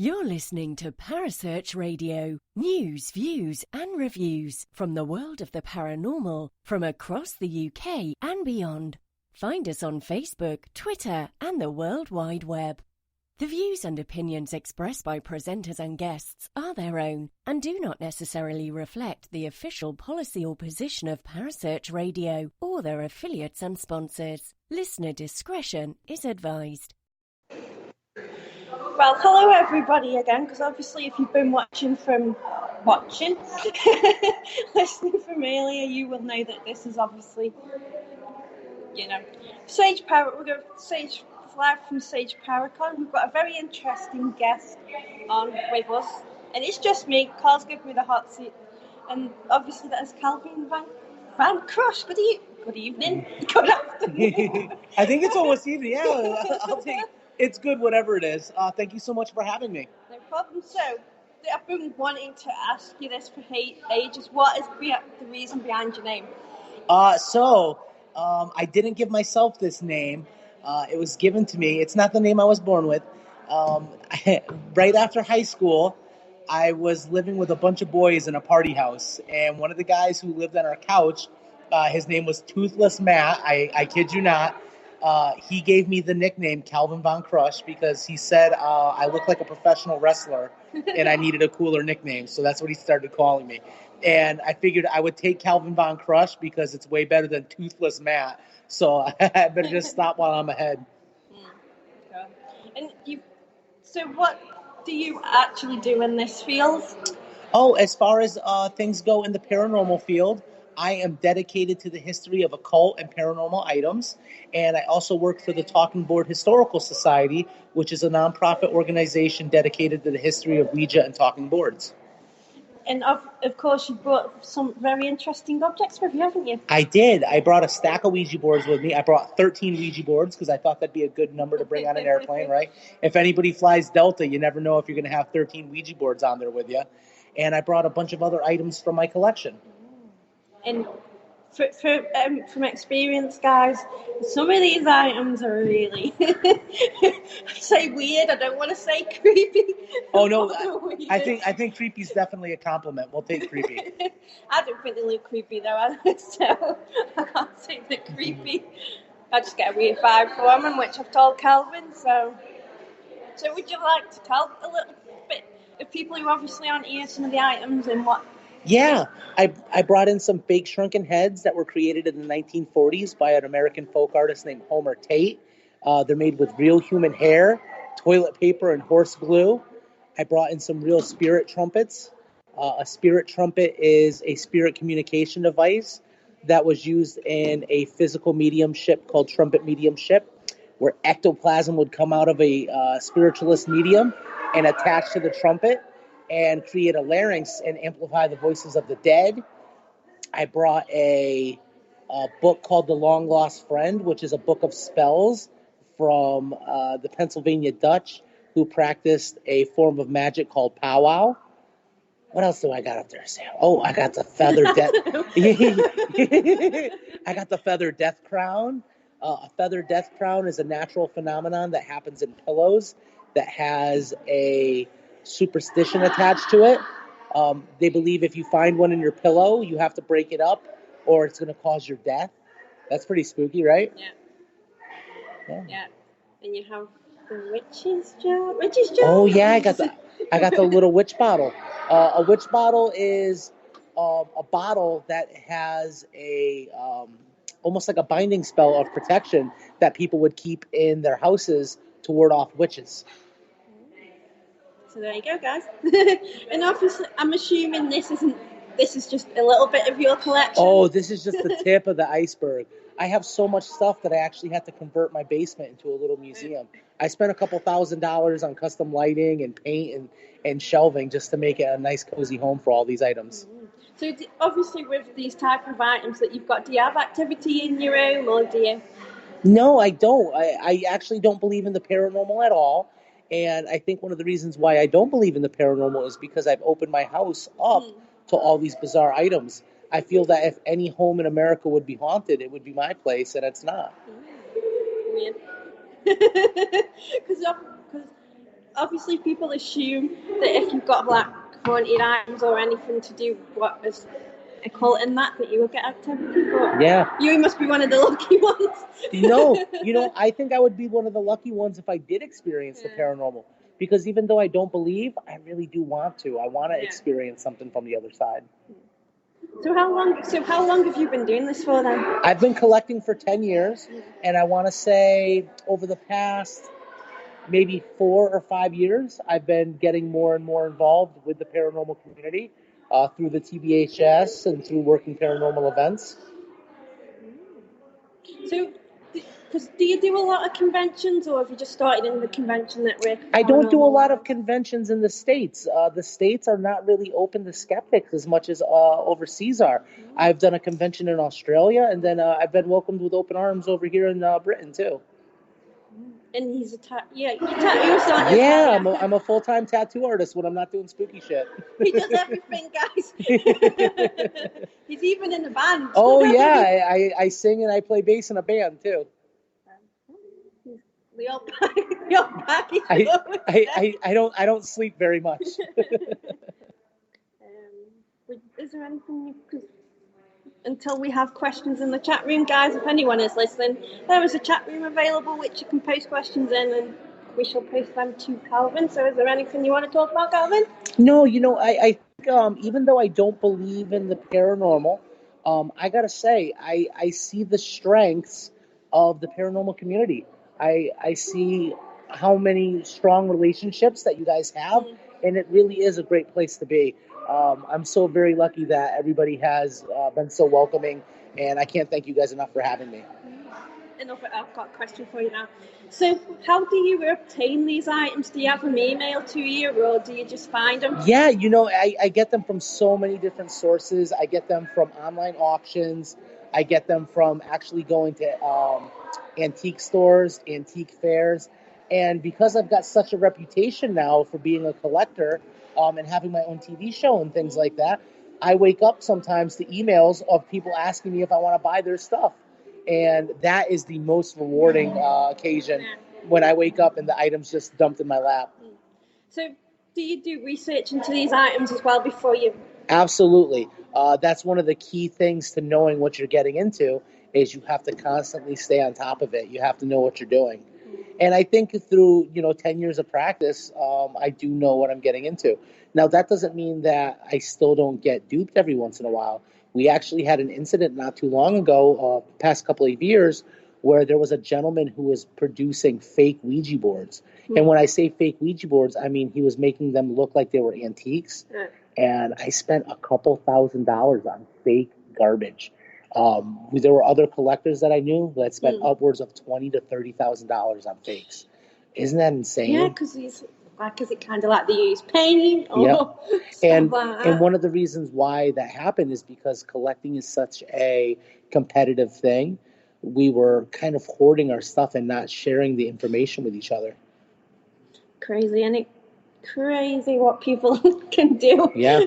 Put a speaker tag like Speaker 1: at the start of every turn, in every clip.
Speaker 1: You're listening to Parasearch Radio, news, views and reviews from the world of the paranormal from across the UK and beyond. Find us on Facebook, Twitter and the World Wide Web. The views and opinions expressed by presenters and guests are their own and do not necessarily reflect the official policy or position of Parasearch Radio or their affiliates and sponsors. Listener discretion is advised.
Speaker 2: Well, hello everybody again, because obviously if you've been listening from earlier, you will know that this is obviously, Sage Paracon. We're going to live from Sage Paracon. We've got a very interesting guest on with us, and it's just me. Carl's giving me the hot seat, and obviously that is Calvin Van Crush. Good evening. Good afternoon.
Speaker 3: I think it's almost evening. Yeah, I'll take. It's good, whatever it is. Thank you so much for having me.
Speaker 2: No problem. So, I've been wanting to ask you this for ages. What is the reason behind your name?
Speaker 3: I didn't give myself this name. It was given to me. It's not the name I was born with. Right after high school, I was living with a bunch of boys in a party house. And one of the guys who lived on our couch, his name was Toothless Matt. I kid you not. He gave me the nickname Calvin Von Crush because he said I looked like a professional wrestler and I needed a cooler nickname. So that's what he started calling me. And I figured I would take Calvin Von Crush because it's way better than Toothless Matt. So I better just stop while I'm ahead.
Speaker 2: And so what do you actually do in this field?
Speaker 3: Oh, as far as things go in the paranormal field, I am dedicated to the history of occult and paranormal items, and I also work for the Talking Board Historical Society, which is a nonprofit organization dedicated to the history of Ouija and talking boards.
Speaker 2: And of course, you brought some very interesting objects with you, haven't you?
Speaker 3: I did. I brought a stack of Ouija boards with me. I brought 13 Ouija boards because I thought that'd be a good number to bring on an airplane, right? If anybody flies Delta, you never know if you're going to have 13 Ouija boards on there with you. And I brought a bunch of other items from my collection.
Speaker 2: And from experience, guys, some of these items are really, I say weird, I don't want to say creepy.
Speaker 3: Oh, no, I think creepy is definitely a compliment. We'll take creepy.
Speaker 2: I don't think they look creepy, though, so I can't say they're creepy. I just get a weird vibe from them, which I've told Calvin, so would you like to tell a little bit of people who obviously aren't here some of the items and what?
Speaker 3: Yeah, I brought in some fake shrunken heads that were created in the 1940s by an American folk artist named Homer Tate. They're made with real human hair, toilet paper, and horse glue. I brought in some real spirit trumpets. A spirit trumpet is a spirit communication device that was used in a physical mediumship called trumpet mediumship, where ectoplasm would come out of a spiritualist medium and attach to the trumpet and create a larynx and amplify the voices of the dead. I brought a book called The Long Lost Friend, which is a book of spells from the Pennsylvania Dutch who practiced a form of magic called powwow. What else do I got up there, Sam? Oh, I got the feather death. I got the feather death crown. A feather death crown is a natural phenomenon that happens in pillows that has a superstition attached to it. They believe if you find one in your pillow, you have to break it up or it's going to cause your death. That's pretty spooky, right?
Speaker 2: Yeah. And you have the witch's jar.
Speaker 3: Oh yeah, I got the little witch bottle. A witch bottle is a bottle that has a almost like a binding spell of protection that people would keep in their houses to ward off witches.
Speaker 2: So there you go, guys. And obviously, I'm assuming this is just a little bit of your collection.
Speaker 3: Oh, this is just the tip of the iceberg. I have so much stuff that I actually had to convert my basement into a little museum. I spent a couple $1,000s on custom lighting and paint and shelving just to make it a nice, cozy home for all these items.
Speaker 2: So obviously, with these type of items that you've got, do you have activity in your room, or do you?
Speaker 3: No, I don't. I actually don't believe in the paranormal at all. And I think one of the reasons why I don't believe in the paranormal is because I've opened my house up to all these bizarre items. I feel that if any home in America would be haunted, it would be my place, and it's not.
Speaker 2: Weird. Because obviously people assume that if you've got like haunted items or anything to do what is occult and that you will get activity, but
Speaker 3: Yeah.
Speaker 2: you must be one of the lucky ones.
Speaker 3: No, I think I would be one of the lucky ones if I did experience the paranormal. Because even though I don't believe, I really do want to. I want to experience something from the other side.
Speaker 2: So how long have you been doing this for then?
Speaker 3: I've been collecting for 10 years, and I want to say over the past maybe 4 or 5 years, I've been getting more and more involved with the paranormal community through the TBHS and through working paranormal events.
Speaker 2: So, do you do a lot of conventions, or have you just started in the convention network?
Speaker 3: I don't do a lot of conventions in the States. The States are not really open to skeptics as much as overseas are. I've done a convention in Australia, and then I've been welcomed with open arms over here in Britain, too.
Speaker 2: And he's you tattoo son.
Speaker 3: Yeah, I'm a full-time tattoo artist when I'm not doing spooky shit.
Speaker 2: He does everything, guys. He's even in the band.
Speaker 3: Oh yeah, I sing and I play bass in a band too.
Speaker 2: Your package.
Speaker 3: I don't sleep very much.
Speaker 2: Is there anything until we have questions in the chat room, guys, if anyone is listening, there is a chat room available which you can post questions in and we shall post them to Calvin. So is there anything you want to talk about, Calvin?
Speaker 3: No, I think even though I don't believe in the paranormal, I gotta say, I see the strengths of the paranormal community. I see how many strong relationships that you guys have, and it really is a great place to be. I'm so very lucky that everybody has been so welcoming, and I can't thank you guys enough for having me.
Speaker 2: I've got a question for you now. So how do you obtain these items? Do you have them emailed to you, or do you just find them?
Speaker 3: Yeah, I get them from so many different sources. I get them from online auctions. I get them from actually going to antique stores, antique fairs. And because I've got such a reputation now for being a collector and having my own TV show and things like that, I wake up sometimes to emails of people asking me if I want to buy their stuff. And that is the most rewarding occasion when I wake up and the item's just dumped in my lap.
Speaker 2: So do you do research into these items as well before you?
Speaker 3: Absolutely. That's one of the key things to knowing what you're getting into is you have to constantly stay on top of it. You have to know what you're doing. And I think through, 10 years of practice, I do know what I'm getting into. Now, that doesn't mean that I still don't get duped every once in a while. We actually had an incident not too long ago, past couple of years, where there was a gentleman who was producing fake Ouija boards. And when I say fake Ouija boards, I mean he was making them look like they were antiques. And I spent a couple $1,000s on fake garbage. There were other collectors that I knew that spent upwards of $20,000 to $30,000 on fakes. Isn't that insane?
Speaker 2: Yeah, because it kind of like they use paint or
Speaker 3: and
Speaker 2: like that.
Speaker 3: And one of the reasons why that happened is because collecting is such a competitive thing. We were kind of hoarding our stuff and not sharing the information with each other.
Speaker 2: Crazy, and crazy what people can do.
Speaker 3: Yeah.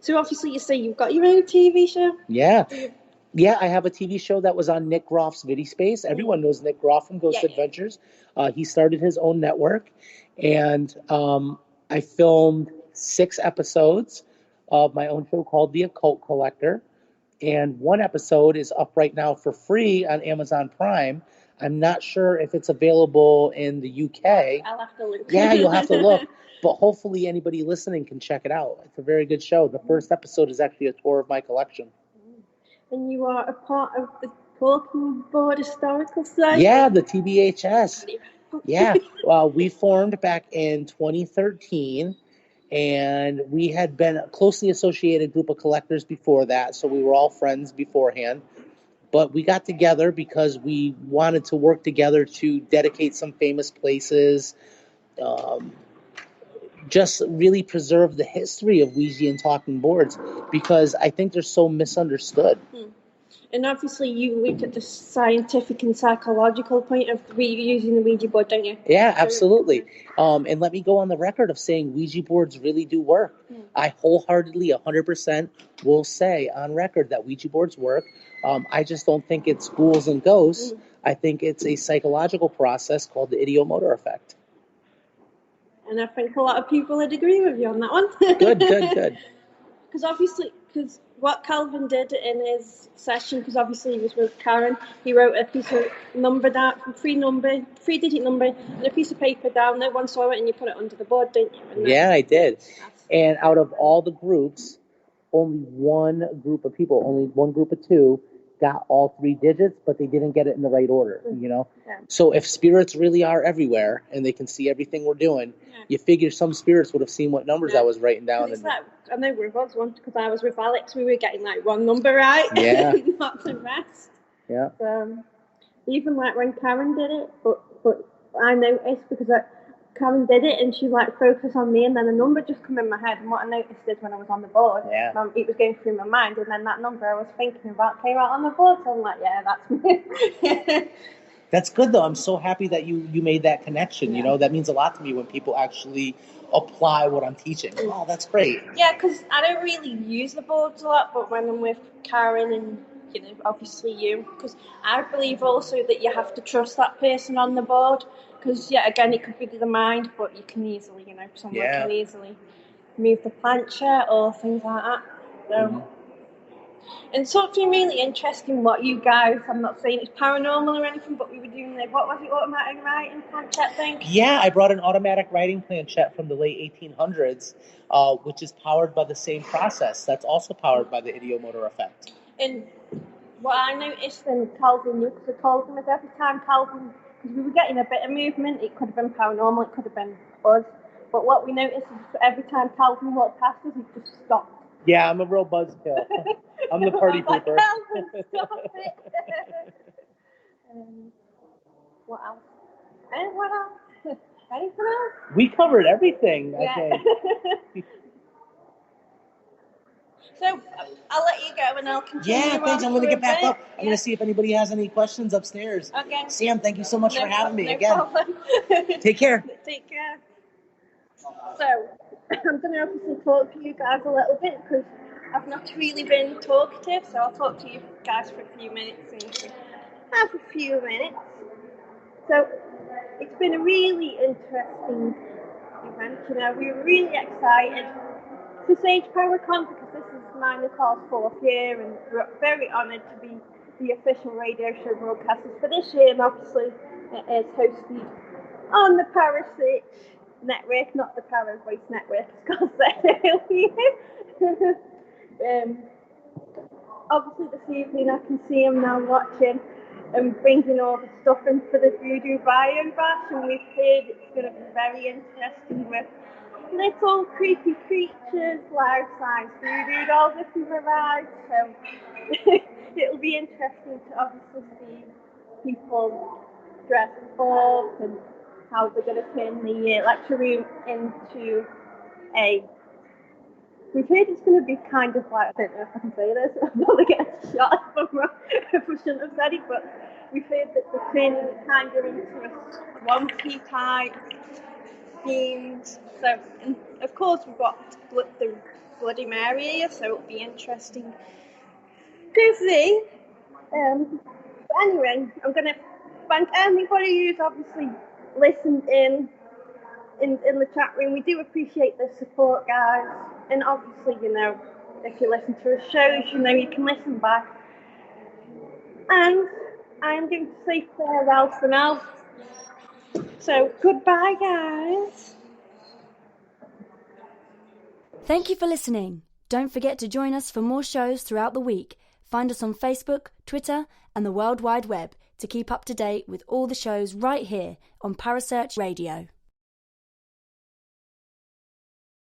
Speaker 2: So obviously you say you've got your own TV show?
Speaker 3: Yeah. Yeah, I have a TV show that was on Nick Groff's VidiSpace. Everyone knows Nick Groff from Ghost Adventures. He started his own network, and I filmed 6 episodes of my own show called The Occult Collector, and 1 episode is up right now for free on Amazon Prime. I'm not sure if it's available in the UK.
Speaker 2: I'll have to look.
Speaker 3: Yeah, you'll have to look. But hopefully anybody listening can check it out. It's a very good show. The first episode is actually a tour of my collection.
Speaker 2: And you are a part of the Talking Board Historical Society?
Speaker 3: Yeah, the TBHS. Yeah. Well, we formed back in 2013, and we had been a closely associated group of collectors before that, so we were all friends beforehand. But we got together because we wanted to work together to dedicate some famous places, just really preserve the history of Ouija and talking boards, because I think they're so misunderstood.
Speaker 2: And obviously you look at the scientific and psychological point of using the Ouija board, don't you?
Speaker 3: Yeah, absolutely. And let me go on the record of saying Ouija boards really do work. I wholeheartedly, 100% will say on record that Ouija boards work. I just don't think it's ghouls and ghosts. I think it's a psychological process called the ideomotor effect.
Speaker 2: And I think a lot of people would agree with you on that one.
Speaker 3: Good.
Speaker 2: Because obviously, what Calvin did in his session, because obviously he was with Karen, he wrote a piece of number down, three-digit number, and a piece of paper down. No one saw it, and you put it under the board, didn't you?
Speaker 3: Yeah, I did. And out of all the groups, only one group of 2 got all 3 digits, but they didn't get it in the right order, Yeah. So if spirits really are everywhere and they can see everything we're doing, you figure some spirits would have seen what numbers I was writing down.
Speaker 2: I know we was one, because I was with Alex, we were getting like one number right, not the rest.
Speaker 3: Yeah.
Speaker 2: Even like when Karen did it, but I noticed because Karen did it and she like focused on me, and then a number just come in my head, and what I noticed is when I was on the board, it was going through my mind, and then that number I was thinking about came out on the board, so I'm like, yeah, that's me.
Speaker 3: That's good though. I'm so happy that you made that connection. You know, that means a lot to me when people actually apply what I'm teaching. Oh, that's great.
Speaker 2: Yeah, because I don't really use the boards a lot, but when I'm with Karen and obviously you, because I believe also that you have to trust that person on the board, because again, it could be the mind, but you can easily, someone can easily move the plancha or things like that. So, and something really interesting, what you guys, I'm not saying it's paranormal or anything, but we were doing what was it, automatic writing planchette thing? Yeah,
Speaker 3: I brought an automatic writing planchette from the late 1800s, which is powered by the same process. That's also powered by the ideomotor effect.
Speaker 2: And what I noticed when Calvin knew, because I told him every time Calvin, because we were getting a bit of movement, it could have been paranormal, it could have been us, but what we noticed is every time Calvin walked past us, he just stopped.
Speaker 3: Yeah, I'm a real buzzkill. I'm the party pooper.
Speaker 2: Calvin, stop it. What else? And what else? Anything else?
Speaker 3: We covered everything, I think.
Speaker 2: So, I'll let you go and I'll continue.
Speaker 3: Yeah, thanks. I'm going to get back up. I'm going to see if anybody has any questions upstairs.
Speaker 2: Okay.
Speaker 3: Sam, thank you so much for having me again.
Speaker 2: Problem.
Speaker 3: Take care.
Speaker 2: Take care. So, I'm going to obviously talk to you guys a little bit because I've not really been talkative, so I'll talk to you guys for a few minutes and have a few minutes. So, it's been a really interesting event. We were really excited to Sage Paracon because this is mine and Carl's 4th year, and we're very honoured to be the official radio show broadcasters for this year, and obviously it is hosted on the PSH network, not the Para Voice network, as Carl said earlier. Obviously this evening I can see him now watching and bringing all the stuff in for the Voodoo Bio Bash, and we've heard it's going to be very interesting with little creepy creatures, life size voodoo dolls if you've arrived, so it'll be interesting to obviously see people dressed up and how they're going to turn the lecture room into we've heard it's going to be kind of like, I don't know if I can say this, I'm going to get shot if I shouldn't have said it, but we've heard that they're turning it kind of into a swampy type themed. So, and of course we've got the Bloody Mary here, so it'll be interesting to see. But anyway, I'm going to thank anybody who's obviously listened in the chat room. We do appreciate the support, guys. And obviously, if you listen to the shows, you can listen back. And I'm going to say farewell for now. So, goodbye, guys.
Speaker 4: Thank you for listening. Don't forget to join us for more shows throughout the week. Find us on Facebook, Twitter, and the World Wide Web to keep up to date with all the shows right here on Paracon Radio.